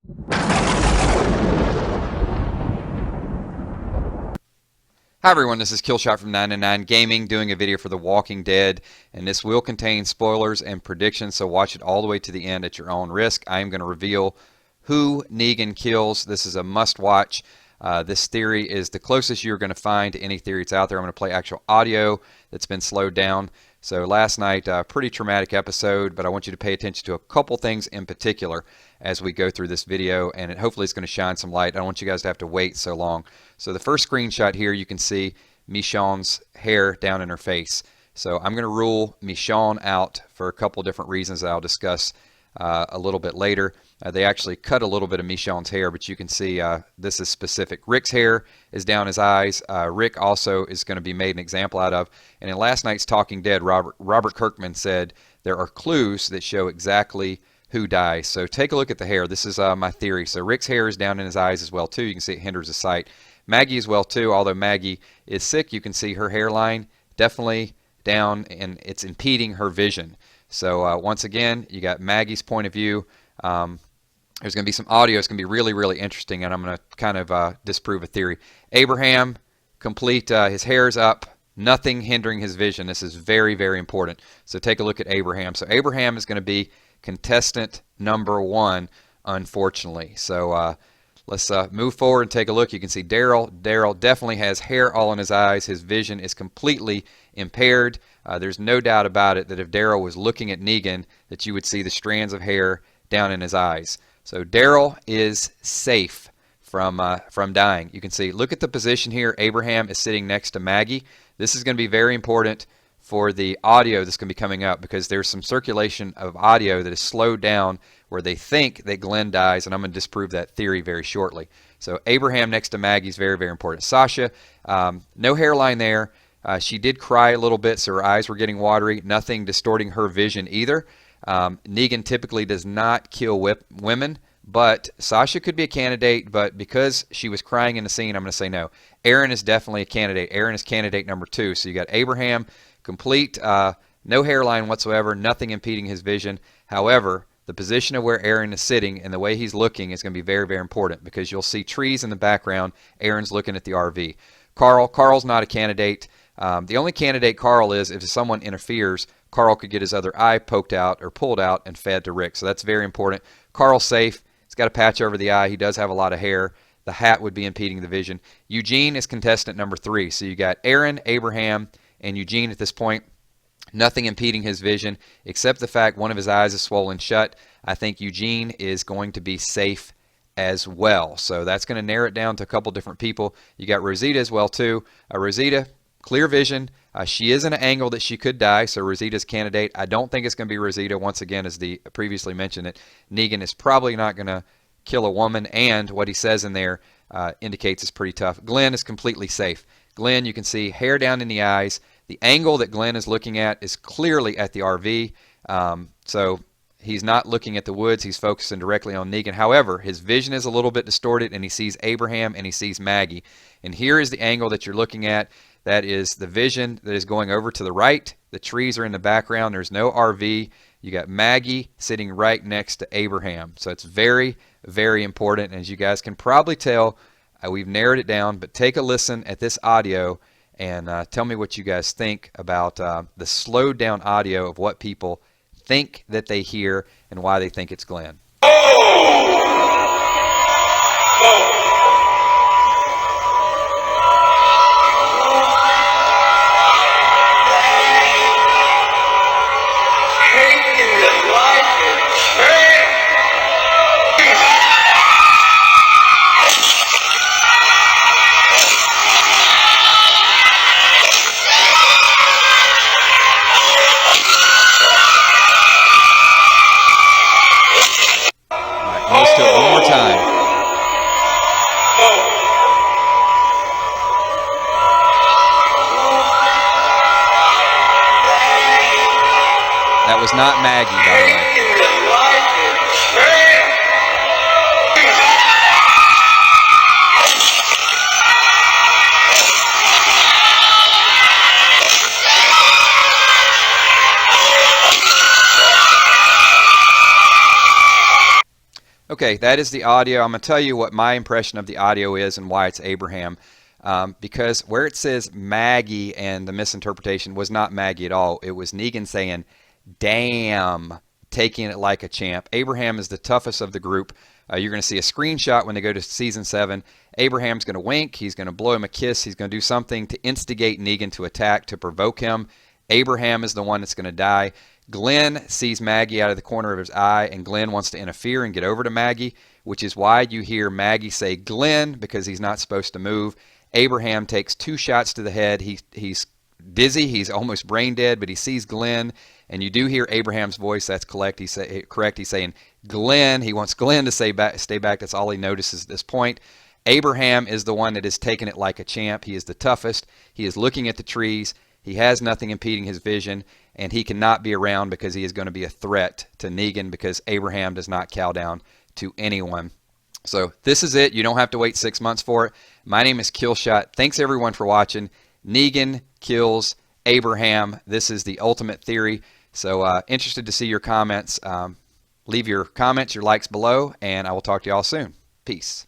Hi everyone, this is Killshot from 999 Gaming doing a video for The Walking Dead, and this will contain spoilers and predictions, so watch it all the way to the end at your own risk. I am going to reveal who Negan kills. This is a must-watch. This theory is the closest you're going to find to any theory that's out there. I'm going to play actual audio that's been slowed down. So last night, pretty traumatic episode, but I want you to pay attention to a couple things in particular as we go through this video, and hopefully it's going to shine some light. I don't want you guys to have to wait so long. So the first screenshot here, you can see Michonne's hair down in her face. So I'm going to rule Michonne out for a couple different reasons that I'll discuss a little bit later. They actually cut a little bit of Michonne's hair, but you can see this is specific. Rick's hair is down his eyes. Rick also is going to be made an example out of. And in last night's Talking Dead, Robert Kirkman said there are clues that show exactly who dies. So take a look at the hair. This is my theory. So Rick's hair is down in his eyes as well too. You can see it hinders the sight. Maggie as well too. Although Maggie is sick, you can see her hairline definitely down, and it's impeding her vision. So once again, you got Maggie's point of view. There's going to be some audio. It's going to be really, really interesting, and I'm going to kind of disprove a theory. Abraham, complete. His hair's up. Nothing hindering his vision. This is very, very important. So take a look at Abraham. So Abraham is going to be contestant number 1, unfortunately. So let's move forward and take a look. You can see Daryl. Daryl definitely has hair all in his eyes. His vision is completely impaired. There's no doubt about it that if Daryl was looking at Negan, that you would see the strands of hair down in his eyes. So Daryl is safe from dying. You can see, look at the position here. Abraham is sitting next to Maggie. This is going to be very important for the audio that's going to be coming up, because there's some circulation of audio that is slowed down where they think that Glenn dies, and I'm going to disprove that theory very shortly. So Abraham next to Maggie is very, very important. Sasha, no hairline there. She did cry a little bit, so her eyes were getting watery. Nothing distorting her vision either. Negan typically does not kill women, but Sasha could be a candidate, but because she was crying in the scene, I'm going to say no. Aaron is definitely a candidate. Aaron is candidate number 2. So you got Abraham, complete, no hairline whatsoever, nothing impeding his vision. However, the position of where Aaron is sitting and the way he's looking is going to be very, very important, because you'll see trees in the background. Aaron's looking at the RV. Carl's not a candidate. The only candidate Carl is if someone interferes, Carl could get his other eye poked out or pulled out and fed to Rick. So that's very important. Carl's safe. He's got a patch over the eye. He does have a lot of hair. The hat would be impeding the vision. Eugene is contestant number 3. So you got Aaron, Abraham, and Eugene at this point. Nothing impeding his vision except the fact one of his eyes is swollen shut. I think Eugene is going to be safe as well. So that's going to narrow it down to a couple different people. You got Rosita as well too. Rosita, clear vision. She is in an angle that she could die, so Rosita's candidate. I don't think it's going to be Rosita. Once again, as the previously mentioned, that Negan is probably not going to kill a woman, and what he says in there indicates it's pretty tough. Glenn is completely safe. Glenn, you can see hair down in the eyes. The angle that Glenn is looking at is clearly at the RV, so he's not looking at the woods. He's focusing directly on Negan. However, his vision is a little bit distorted, and he sees Abraham and he sees Maggie. And here is the angle that you're looking at. That is the vision that is going over to the right. The trees are in the background. There's no RV. You got Maggie sitting right next to Abraham. So it's very, very important. And as you guys can probably tell, we've narrowed it down. But take a listen at this audio and tell me what you guys think about the slowed down audio of what people think that they hear and why they think it's Glenn. Let's do it one more time. That was not Maggie, by the way. Okay, that is the audio. I'm going to tell you what my impression of the audio is and why it's Abraham. Because where it says Maggie and the misinterpretation was not Maggie at all. It was Negan saying, damn, taking it like a champ. Abraham is the toughest of the group. You're going to see a screenshot when they go to season 7. Abraham's going to wink. He's going to blow him a kiss. He's going to do something to instigate Negan to attack, to provoke him. Abraham is the one that's going to die. Glenn sees Maggie out of the corner of his eye, and Glenn wants to interfere and get over to Maggie, which is why you hear Maggie say Glenn, because he's not supposed to move. Abraham takes 2 shots to the head. He's dizzy. He's almost brain dead, but he sees Glenn, and you do hear Abraham's voice. That's correct. He's saying Glenn. He wants Glenn to stay back. That's all he notices at this point. Abraham is the one that is taking it like a champ. He is the toughest. He is looking at the trees. He has nothing impeding his vision, and he cannot be around because he is going to be a threat to Negan, because Abraham does not cow down to anyone. So this is it. You don't have to wait 6 months for it. My name is Killshot. Thanks everyone for watching. Negan kills Abraham. This is the ultimate theory. So interested to see your comments. Leave your comments, your likes below, and I will talk to y'all soon. Peace.